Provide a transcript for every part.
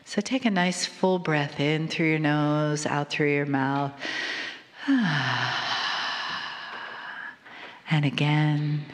So take a nice full breath in through your nose, out through your mouth. And again.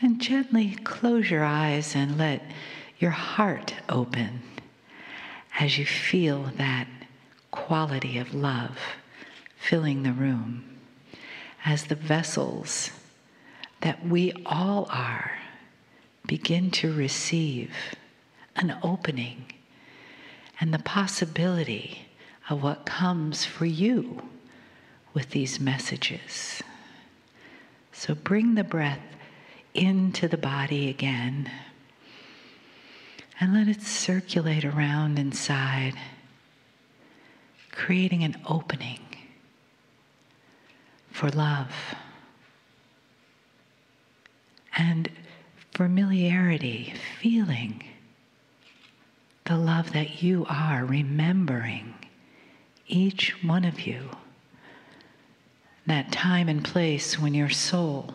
And gently close your eyes and let your heart open as you feel that quality of love filling the room, as the vessels that we all are begin to receive an opening and the possibility of what comes for you with these messages. So bring the breath into the body again and let it circulate around inside, creating an opening for love and familiarity, feeling the love that you are, remembering each one of you, that time and place when your soul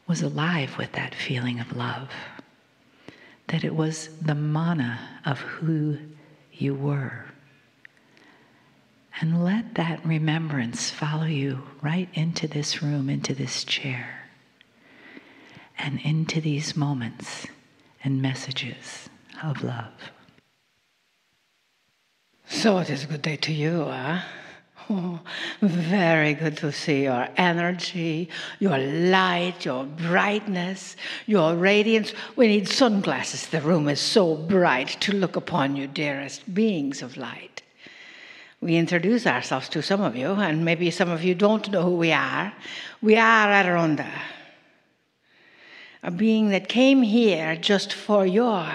was alive with that feeling of love, that it was the mana of who you were. And let that remembrance follow you right into this room, into this chair, and into these moments and messages of love. So it is a good day to you, huh? Oh, very good to see your energy, your light, your brightness, your radiance. We need sunglasses. The room is so bright to look upon you, dearest beings of light. We introduce ourselves to some of you, and maybe some of you don't know who we are. We are Aronda, a being that came here just for your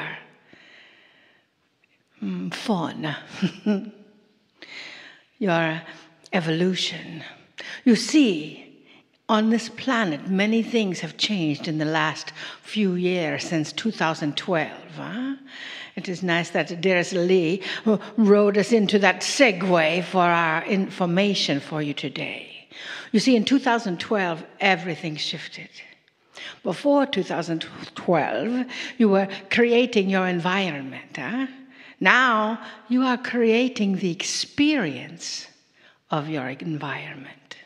fun, your evolution. You see, on this planet, many things have changed in the last few years since 2012. Huh? It is nice that dearest Lee rode us into that segue for our information for you today. You see, in 2012, everything shifted. Before 2012, you were creating your environment. Huh? Now, you are creating the experience of your environment.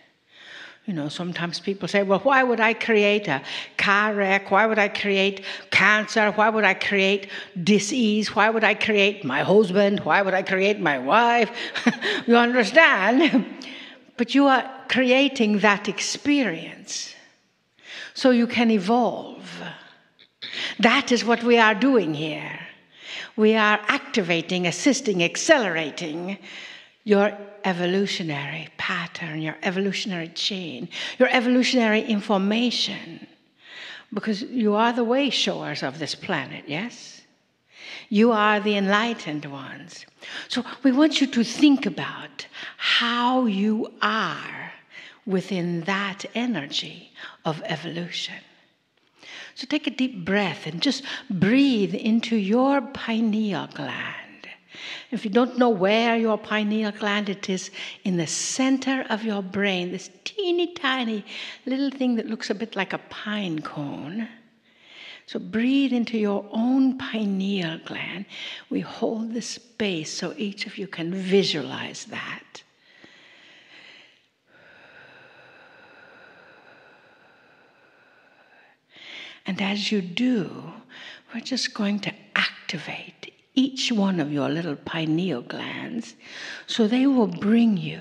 You know, sometimes people say, well, why would I create a car wreck? Why would I create cancer? Why would I create disease? Why would I create my husband? Why would I create my wife? You understand? But you are creating that experience so you can evolve. That is what we are doing here. We are activating, assisting, accelerating your evolutionary pattern, your evolutionary chain, your evolutionary information. Because you are the way showers of this planet, yes? You are the enlightened ones. So we want you to think about how you are within that energy of evolution. So take a deep breath and just breathe into your pineal gland. If you don't know where your pineal gland, it is in the center of your brain, this teeny tiny little thing that looks a bit like a pine cone. So breathe into your own pineal gland. We hold the space so each of you can visualize that. And as you do, we're just going to activate each one of your little pineal glands so they will bring you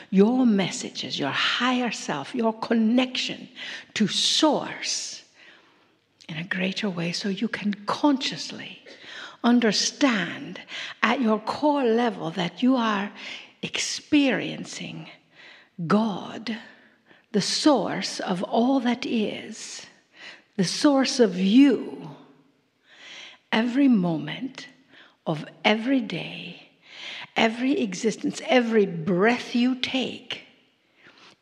your messages, your higher self, your connection to source in a greater way so you can consciously understand at your core level that you are experiencing God, the source of all that is, the source of you, every moment of every day, every existence, every breath you take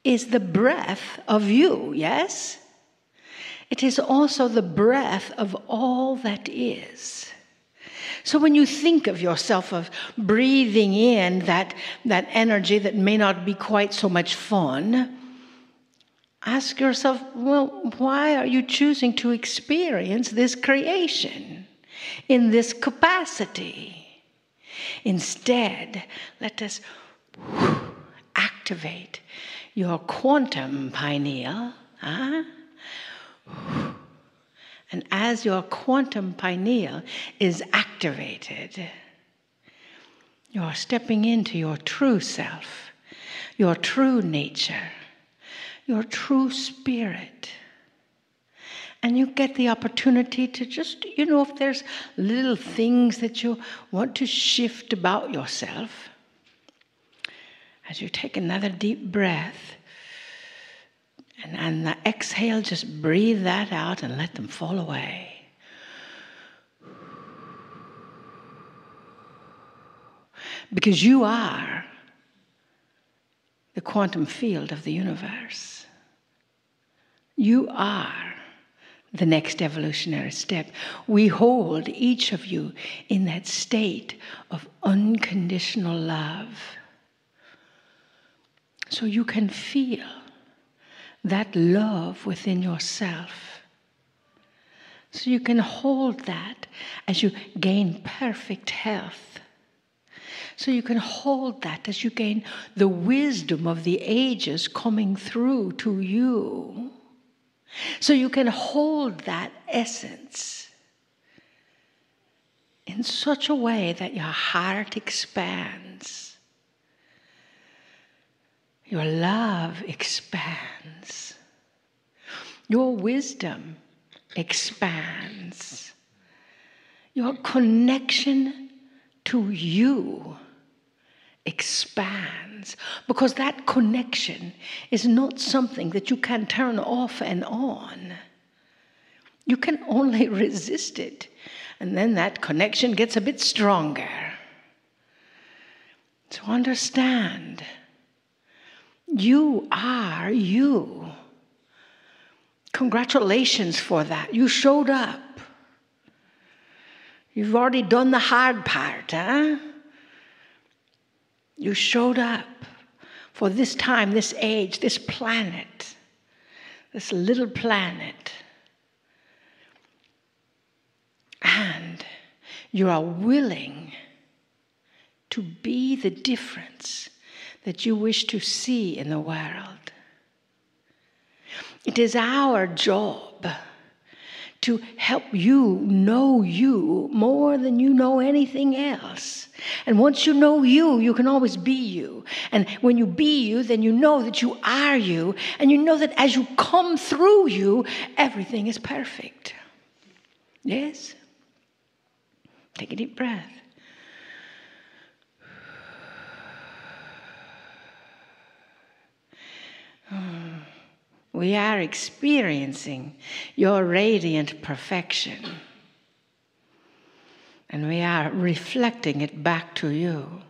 is the breath of you, yes? It is also the breath of all that is. So when you think of yourself of breathing in that energy that may not be quite so much fun, ask yourself, well, why are you choosing to experience this creation in this capacity? Instead, let us activate your quantum pineal. And as your quantum pineal is activated, you're stepping into your true self, your true nature, your true spirit. And you get the opportunity to just, if there's little things that you want to shift about yourself, as you take another deep breath, and the exhale, just breathe that out and let them fall away. Because you are the quantum field of the universe. You are the next evolutionary step. We hold each of you in that state of unconditional love. So you can feel that love within yourself. So you can hold that as you gain perfect health. So you can hold that as you gain the wisdom of the ages coming through to you. So you can hold that essence in such a way that your heart expands. Your love expands. Your wisdom expands. Your connection to you expands, because that connection is not something that you can turn off and on. You can only resist it, and then that connection gets a bit stronger. So understand, you are you. Congratulations for that. You showed up. You've already done the hard part, huh? You showed up for this time, this age, this planet, this little planet. And you are willing to be the difference that you wish to see in the world. It is our job to help you know you more than you know anything else. And once you know you, you can always be you. And when you be you, then you know that you are you. And you know that as you come through you, everything is perfect. Yes? Take a deep breath. We are experiencing your radiant perfection. And we are reflecting it back to you.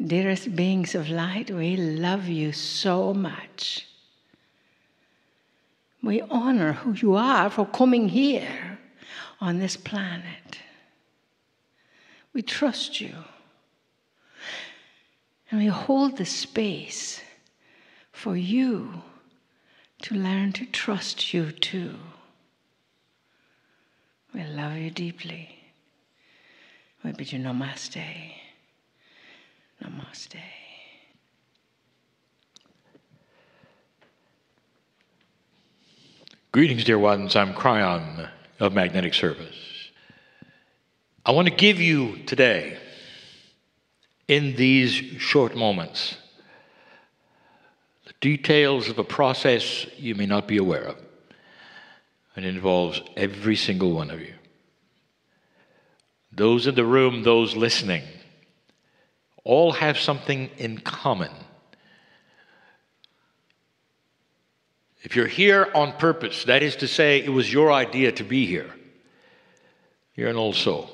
Dearest beings of light, we love you so much. We honor who you are for coming here on this planet. We trust you. And we hold the space for you to learn to trust you too. We love you deeply. We bid you namaste. Namaste. Greetings, dear ones. I'm Kryon of Magnetic Service. I want to give you today, in these short moments, the details of a process you may not be aware of. It involves every single one of you. Those in the room, those listening, all have something in common. If you're here on purpose, that is to say, it was your idea to be here, you're an old soul.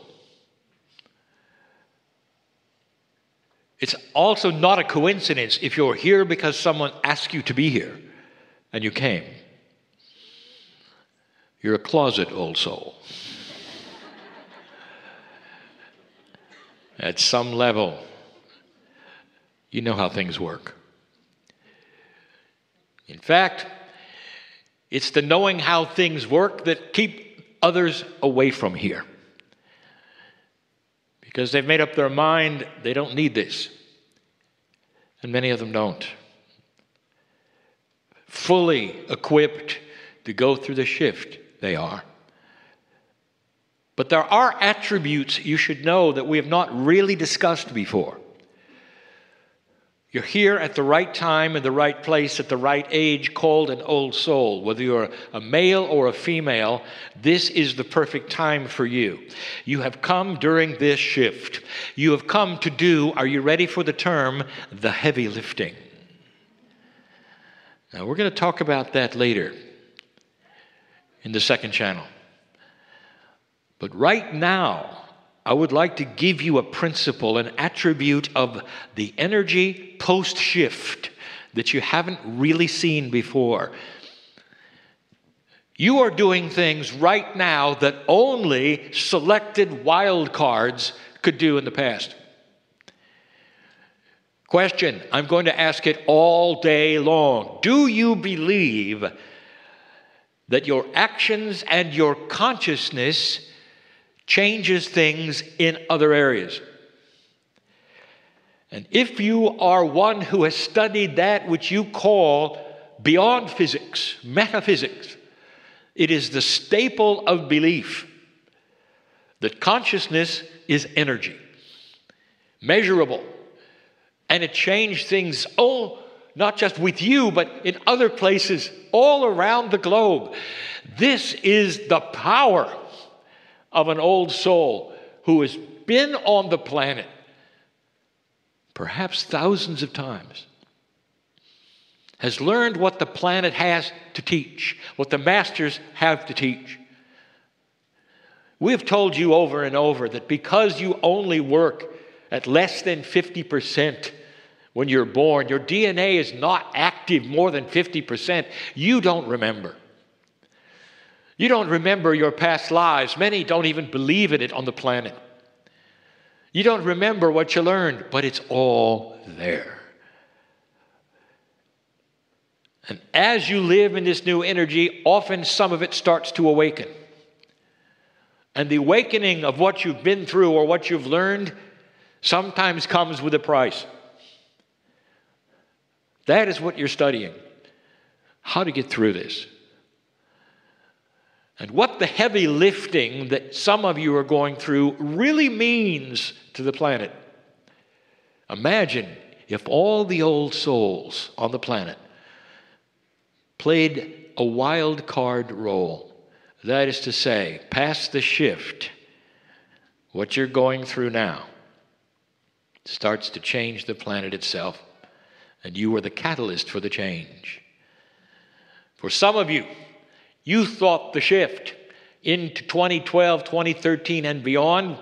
It's also not a coincidence if you're here because someone asked you to be here and you came. You're a closet old soul. At some level, you know how things work. In fact, it's the knowing how things work that keep others away from here. Because they've made up their mind they don't need this. And many of them don't. Fully equipped to go through the shift, they are. But there are attributes you should know that we have not really discussed before. You're here at the right time, in the right place, at the right age, called an old soul. Whether you're a male or a female, this is the perfect time for you. You have come during this shift. You have come to do, are you ready for the term, the heavy lifting? Now, we're going to talk about that later in the second channel. But right now, I would like to give you a principle, an attribute of the energy post-shift that you haven't really seen before. You are doing things right now that only selected wild cards could do in the past. Question, I'm going to ask it all day long. Do you believe that your actions and your consciousness changes things in other areas? And if you are one who has studied that which you call beyond physics, metaphysics, it is the staple of belief that consciousness is energy, measurable, and it changed things, not just with you, but in other places all around the globe. This is the power of an old soul who has been on the planet perhaps thousands of times, has learned what the planet has to teach, what the masters have to teach. We have told you over and over that because you only work at less than 50% when you're born, your DNA is not active more than 50%, you don't remember. You don't remember your past lives. Many don't even believe in it on the planet. You don't remember what you learned, but it's all there. And as you live in this new energy, often some of it starts to awaken. And the awakening of what you've been through or what you've learned sometimes comes with a price. That is what you're studying. How to get through this. And what the heavy lifting that some of you are going through really means to the planet. Imagine if all the old souls on the planet played a wild card role. That is to say, past the shift, what you're going through now starts to change the planet itself. And you are the catalyst for the change. For some of you, you thought the shift into 2012, 2013, and beyond.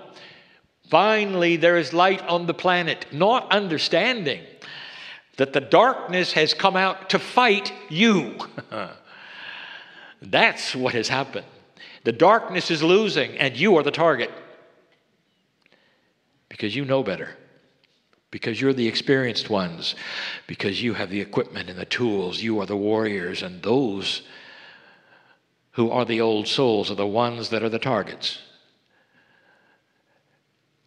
Finally, there is light on the planet, not understanding that the darkness has come out to fight you. That's what has happened. The darkness is losing, and you are the target. Because you know better. Because you're the experienced ones. Because you have the equipment and the tools. You are the warriors, and those who are the old souls are the ones that are the targets.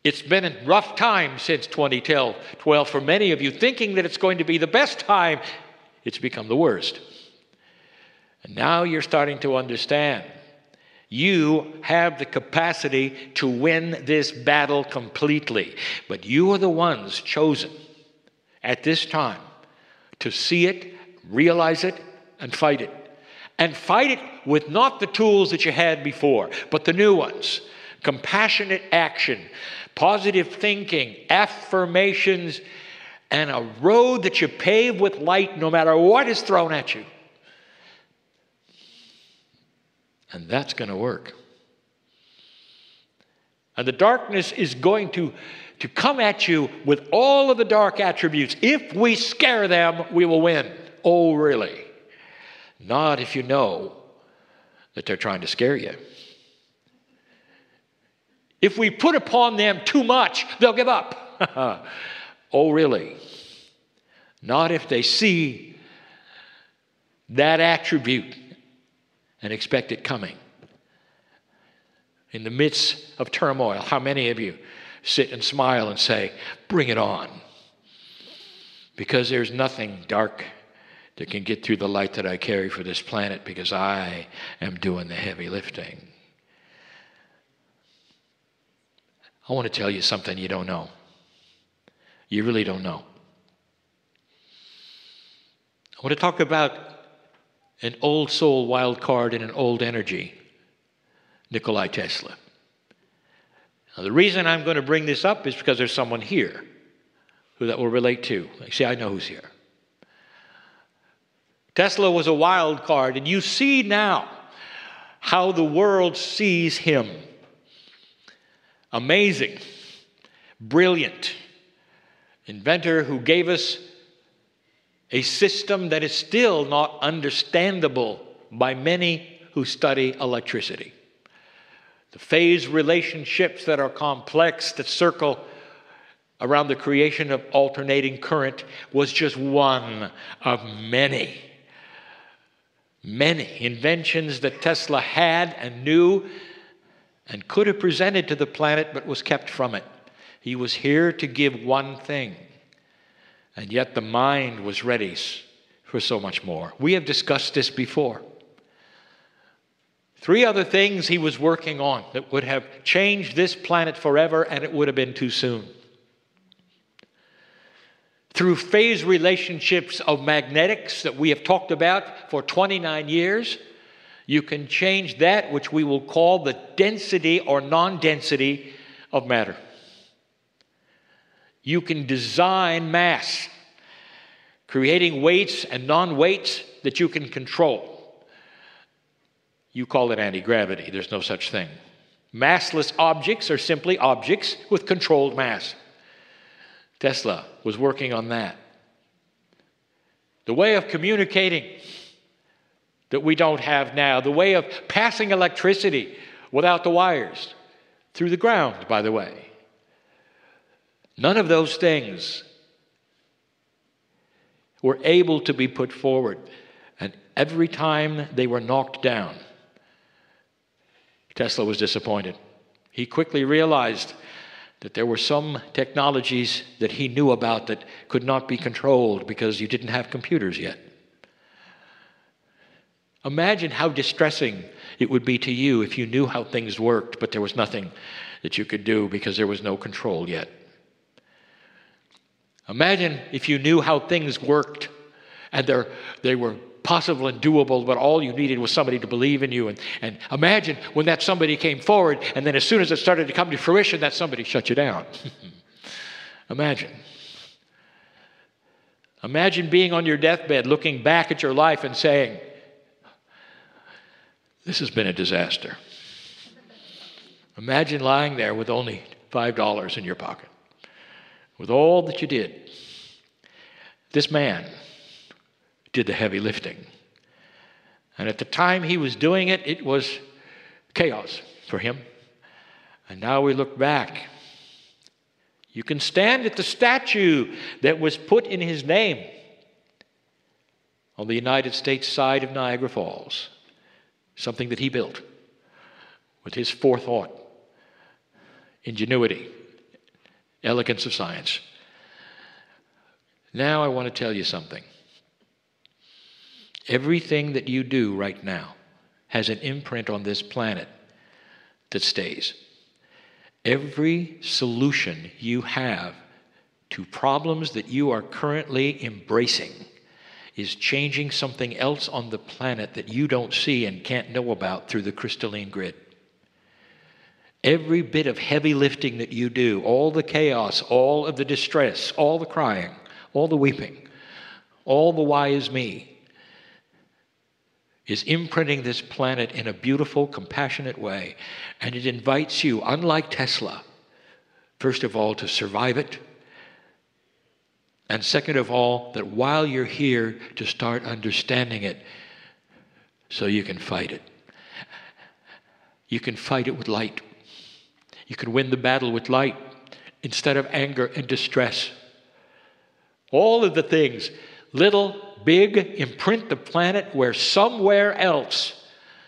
It's been a rough time since 2012 for many of you, thinking that it's going to be the best time. It's become the worst. And now you're starting to understand. You have the capacity to win this battle completely. But you are the ones chosen at this time to see it, realize it, and fight it. And fight it with not the tools that you had before, but the new ones. Compassionate action, positive thinking, affirmations, and a road that you pave with light no matter what is thrown at you. And that's going to work. And the darkness is going to come at you with all of the dark attributes. If we scare them, we will win. Oh, really? Not if you know that they're trying to scare you. If we put upon them too much, they'll give up. Oh, really? Not if they see that attribute and expect it coming. In the midst of turmoil, how many of you sit and smile and say, bring it on? Because there's nothing dark that can get through the light that I carry for this planet, because I am doing the heavy lifting. I want to tell you something you don't know. You really don't know. I want to talk about an old soul wild card and an old energy, Nikola Tesla. Now, the reason I'm going to bring this up is because there's someone here who that will relate to. See, I know who's here. Tesla was a wild card, and you see now how the world sees him. Amazing, brilliant inventor who gave us a system that is still not understandable by many who study electricity. The phase relationships that are complex, that circle around the creation of alternating current, was just one of many inventions that Tesla had and knew and could have presented to the planet, but was kept from it. He was here to give one thing, and yet the mind was ready for so much more. We have discussed this before. 3 other things he was working on that would have changed this planet forever, and it would have been too soon. Through phase relationships of magnetics that we have talked about for 29 years, you can change that which we will call the density or non-density of matter. You can design mass, creating weights and non-weights that you can control. You call it anti-gravity. There's no such thing. Massless objects are simply objects with controlled mass. Tesla was working on that. The way of communicating that we don't have now, the way of passing electricity without the wires, through the ground, by the way. None of those things were able to be put forward. And every time they were knocked down, Tesla was disappointed. He quickly realized that there were some technologies that he knew about that could not be controlled because you didn't have computers yet. Imagine how distressing it would be to you if you knew how things worked, but there was nothing that you could do because there was no control yet. Imagine if you knew how things worked and they were possible and doable, but all you needed was somebody to believe in you. And imagine when that somebody came forward, and then as soon as it started to come to fruition, that somebody shut you down. Imagine. Imagine being on your deathbed, looking back at your life and saying, this has been a disaster. Imagine lying there with only $5 in your pocket, with all that you did. This man did the heavy lifting. And at the time he was doing it, it was chaos for him. And now we look back. You can stand at the statue that was put in his name on the United States side of Niagara Falls. Something that he built with his forethought, ingenuity, elegance of science. Now I want to tell you something. Everything that you do right now has an imprint on this planet that stays. Every solution you have to problems that you are currently embracing is changing something else on the planet that you don't see and can't know about through the crystalline grid. Every bit of heavy lifting that you do, all the chaos, all of the distress, all the crying, all the weeping, all the why is me, is imprinting this planet in a beautiful, compassionate way. And it invites you, unlike Tesla, first of all, to survive it. And second of all, that while you're here, to start understanding it so you can fight it. You can fight it with light. You can win the battle with light instead of anger and distress. All of the things, little big imprint the planet where somewhere else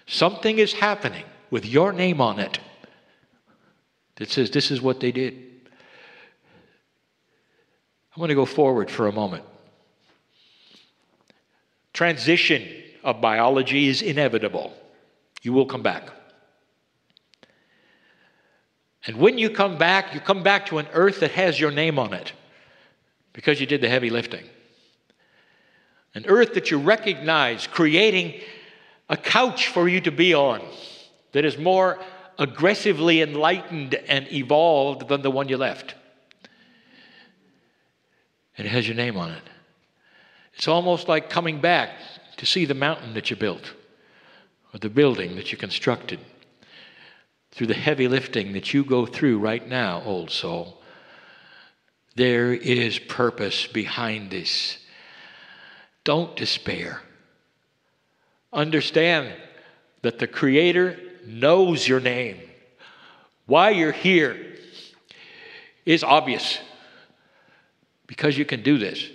something is happening with your name on it that says this is what they did. I want to go forward for a moment. Transition of biology is inevitable. You will come back. And when you come back to an earth that has your name on it because you did the heavy lifting. An earth that you recognize, creating a couch for you to be on that is more aggressively enlightened and evolved than the one you left. And it has your name on it. It's almost like coming back to see the mountain that you built or the building that you constructed. Through the heavy lifting that you go through right now, old soul, there is purpose behind this. Don't despair. Understand that the Creator knows your name. Why you're here is obvious. Because you can do this.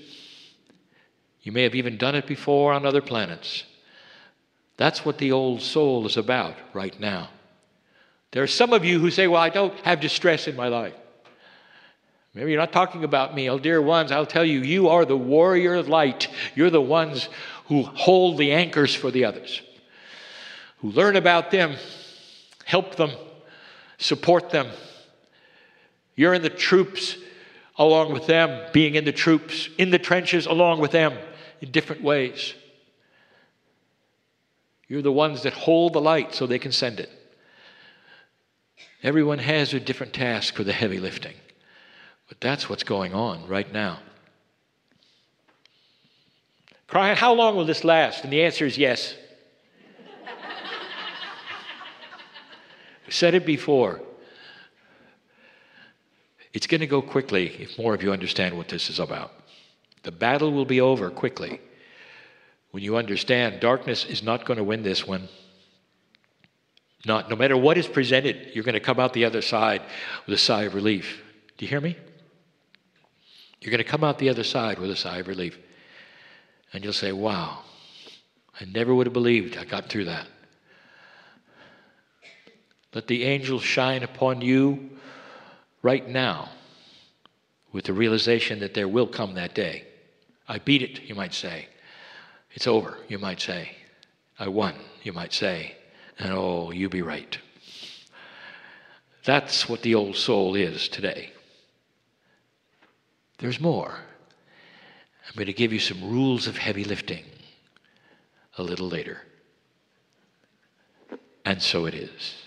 You may have even done it before on other planets. That's what the old soul is about right now. There are some of you who say, well, I don't have distress in my life. Maybe you're not talking about me. Oh, dear ones, I'll tell you, you are the warrior of light. You're the ones who hold the anchors for the others, who learn about them, help them, support them. You're in the troops along with them, being in the troops, in the trenches along with them in different ways. You're the ones that hold the light so they can send it. Everyone has a different task for the heavy lifting. But that's what's going on right now. Kryon, how long will this last? And the answer is yes. I said it before. It's going to go quickly if more of you understand what this is about. The battle will be over quickly when you understand darkness is not going to win this one. No matter what is presented, you're going to come out the other side with a sigh of relief. Do you hear me? You're going to come out the other side with a sigh of relief. And you'll say, wow, I never would have believed I got through that. Let the angels shine upon you right now with the realization that there will come that day. I beat it, you might say. It's over, you might say. I won, you might say. And oh, you be right. That's what the old soul is today. There's more. I'm going to give you some rules of heavy lifting a little later. And so it is.